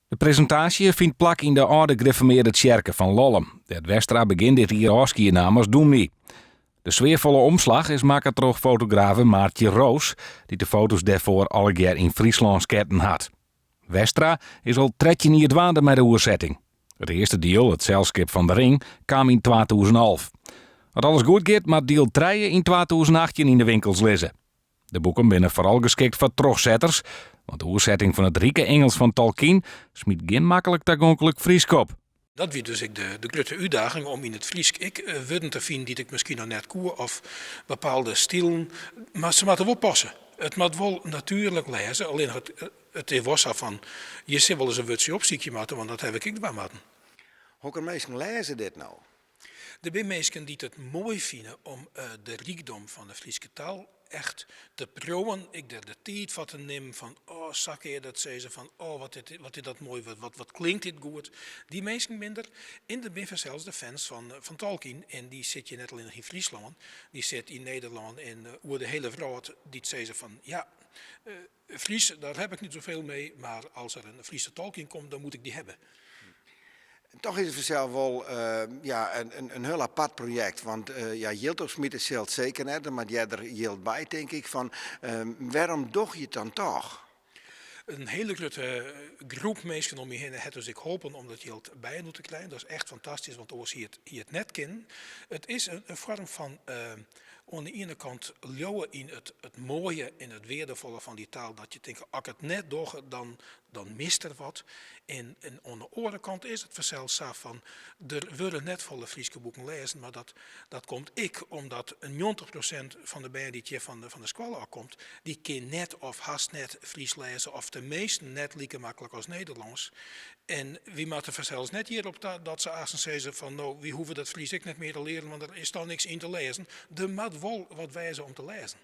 De presentatie vindt plak in de oude gereformeerde kerken van Lollum. Het Westra begint dit hier afskiën namens Doemnie. De sfeervolle omslag is maken door fotografe Maartje Roos, die de foto's daarvoor alle keer in Friesland sketten had. Westra is al 13 jaar dwaande met de oerzetting. Het eerste deel, het zeilschip van de Ring, kwam in 2011. Als alles goed gaat, maar deel 3 in 2018 in de winkels lezen. De boeken zijn vooral geschikt voor terugzetters, want de oerzetting van het rieke Engels van Tolkien smiet geen makkelijk toegankelijk Fries op. Dat wie dus de grote uitdaging om in het Fries woorden te vinden die ik misschien nog net koer of bepaalde stilen, maar ze moeten wel passen. Het moet wel natuurlijk lezen, alleen het is wel zo van, je zit wel eens een woordje op ziekje maken, want dat heb ik wel maken. Hoe kan mensen lezen dit nou? Er zijn mensen die het mooi vinden om de rijkdom van de Friese taal echt te proeven. Ik de tijd van te nemen van, oh, zakkeer dat zei ze van, oh, wat is dat mooi, wat klinkt dit goed. Die mensen minder. In de binnen zelfs de fans van Tolkien. En die zit je net alleen in Friesland. Die zit in Nederland en over de hele wereld. Die zei ze van, ja, Fries, daar heb ik niet zoveel mee. Maar als er een Friese Tolkien komt, dan moet ik die hebben. Toch is het vanzelf wel een heel apart project. Want Jilt Smit is het zeker net, maar jij er Jilt bij, denk ik. Van, waarom doe je het dan toch? Een hele grote groep mensen om je heen het dus ik hopen om dat Jilt bij te krijgen. Dat is echt fantastisch, want als je het net kent. Het is een vorm van aan de ene kant leeuwen in het mooie en het waardevolle van die taal. Dat je denkt, als ik het net doe, dan mist er wat. En aan de andere kant is het vanzelfs zo van, er worden net volle Friese boeken lezen, maar dat komt omdat 90% van de bijen die hier van de school afkomt, die kan net of haast net Fries lezen, of de meesten net lieke makkelijk als Nederlands. En wie maakt er vanzelfs net hierop dat ze zeggen van, nou, wie hoeven dat Fries ik net meer te leren, want er is dan niks in te lezen. Er moet wel wat wijzen om te lezen.